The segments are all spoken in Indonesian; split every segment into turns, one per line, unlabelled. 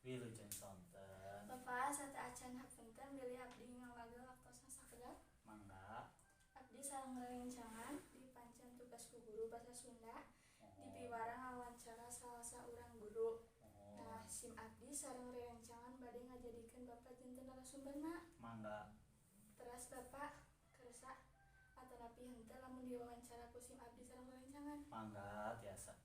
Wilujeng sonten.
Bapak sate acan hapunten bilih abdi ngawage waktosna sakedap.
Mangga.
Abdi sareng rerencangan dipancen tugas ku guru basa Sunda dipiwara ngawawancara salah saurang guru. Nah, sim abdi sareng rerencangan bade ngajadikeun Bapak janten narasumberna.
Mangga.
Teras Bapak kersa atanapi henteu lamun diwawancara ku sim abdi sareng rerencangan.
Mangga tiasa.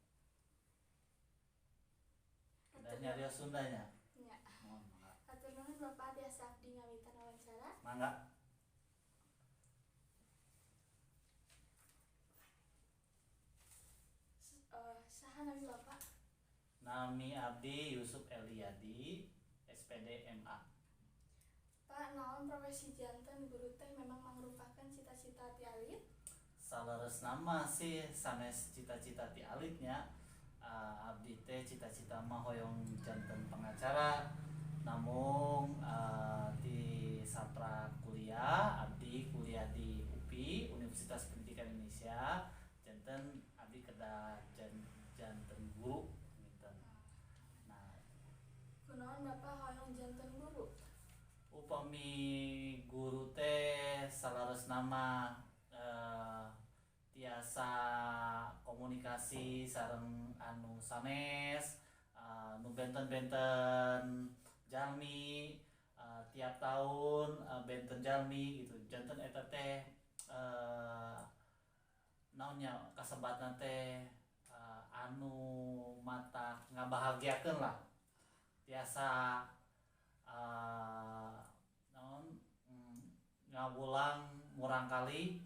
Udah nyarios Sundanya?
Nya.
Mohon mangga.
Hatur nuhun Bapak biasa abdi ngawitan wawancara.
Mangga.
Saha nami Bapak?
Nami abdi Yusuf Eliadi, SPD MA.
Pak, naon profesi janten guru teh memang merupakan cita-cita ti alit?
Saleresna mah sih sanes cita-cita ti alitnya. Abdi teh cita-cita mah hoyong janten pengacara. Namun di satra kuliah abdi kuliah di UPI Universitas Pendidikan Indonesia. Janten abdi kedah janten guru gitu. Nah,
Kunaon Bapak hoyong janten guru?
upami guru teh salaresna mah tiasa komunikasi sareng anu sanes, nu benten-benten jalmi, tiap tahun benten jalmi gitu. Janten eta teh naonnya kasebatan teh anu mata ngabahagiakeun lah. Tiasa naon ngawulang murang kali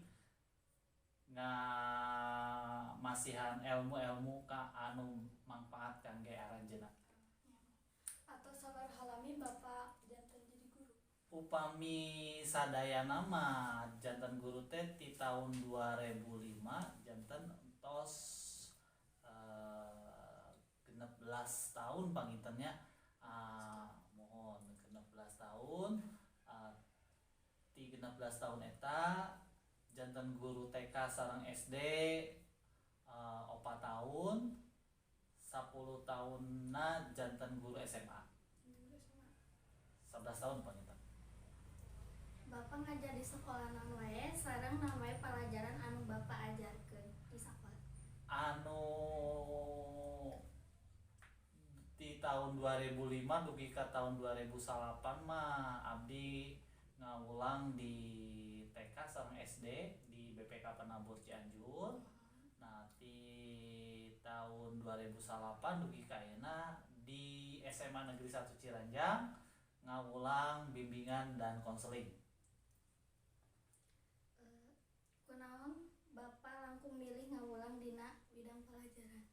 masihan ilmu-ilmu ka anu manfaat kangge aranjeunna.
Atau sabar halami Bapak janten jadi guru?
Upami sadayana mah janten guru teh ti tahun 2005 janten entos 16 tahun pangintennya. Mohon 16 tahun ti 16 tahun eta janten guru TK sareng SD 4 tahun 10 tahunna janten guru SMA 11 tahun panginten.
Bapak ngajar di sekolah naon wae sareng naon wae pelajaran anu Bapak ajarkeun di sekolah?
Anu di tahun 2005 dugi ka tahun 2008 mah abdi ngawulang di TK sareng SD di BPK Penabur Cianjur. Nah, di tahun 2008 dugi ka ayeuna di SMA Negeri 1 Ciranjang ngawulang bimbingan dan konseling.
Kunaon Bapak langkung milih ngawulang dina bidang pelajaran?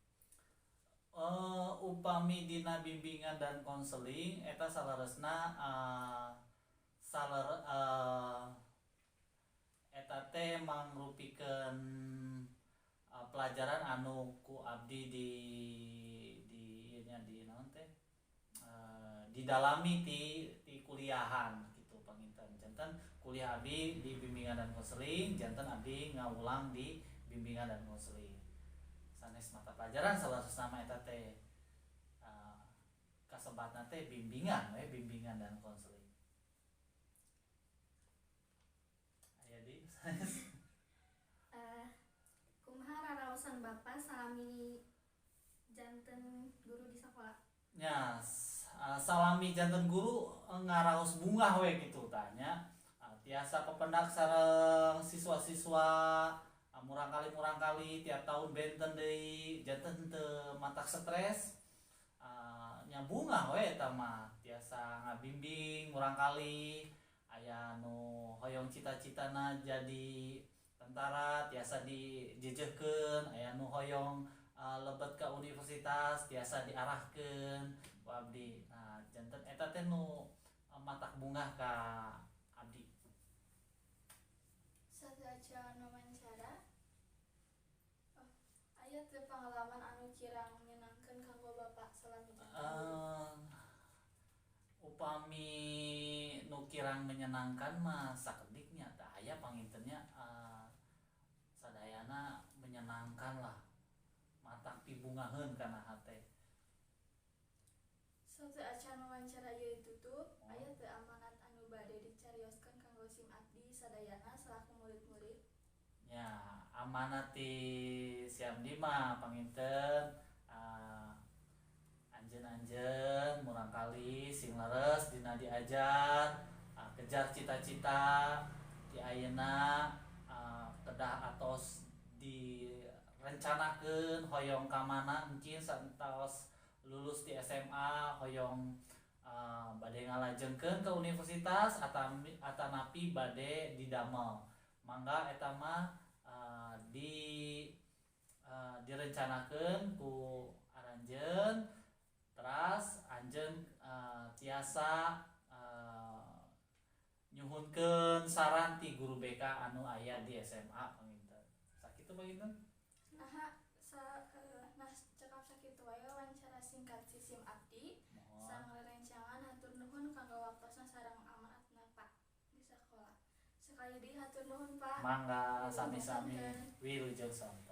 Upami dina bimbingan dan konseling eta salaresna eta teh mangrupikeun pelajaran anu ku abdi di naon teh didalami ti kuliahan gitu panginten. Janten kuliah abdi di bimbingan dan konseling, janten abdi ngawulang di bimbingan dan konseling. Sanes mata pelajaran salaresna mah eta teh kasebatna teh bimbingan dan konseling. Aya di sanes.
Kumaha raraosan Bapak salami janten guru di sekolah?
Nya salami janten guru ngaraos bunga we kitu tanya. Tiasa kependak sareng siswa-siswa murang kali tiap tahun benten deui janten teu matak stres. Nya bunga we eta mah tiasa ngabimbing murang kali aya nu hoyong cita-citana jadi tentara tiasa dijejehkeun, aya nu hoyong lebet ka universitas tiasa diarahkeun ku abdi. Nah, janten eta teh nu matak bunga ka abdi.
Sajaja wawancara. Aya teu pengalaman anu kirang menyenangkeun kanggo Bapak salami janten?
Upami nu kirang menyenangkan mah sakediknya tah aya pangintennya sadayana menyenangkan lah matak pibungaheun kana hate.
Satu acan wawancara ieu ditutup, aya teu amanat anu bade dicarioskeun kanggo SIM abdi sadayana selaku murid-murid?
Ya, amanat ti si abdi mah panginten anjeun-anjeun murangkalih sing leres dina diajar, kejar cita-cita ti ayeuna, kedah atos direncanakeun hoyong ka mana engkin saentos lulus di SMA hoyong bade ngalajengkeun ke universitas atanapi bade didamel. Mangga eta mah direncanakeun ku aranjeun, teras anjeun tiasa nyuhunkeun saran ti guru BK anu aya di SMA panginten. Sakitu panginten?
Cekap sakitu wae wawancara singkat si SIM abdi. Sang rerencangan hatur nuhun kanggo waktosna sareng amanatna Pak di sakola. Sekali deui hatur nuhun Pak.
Mangga sami-sami wilujeng santen.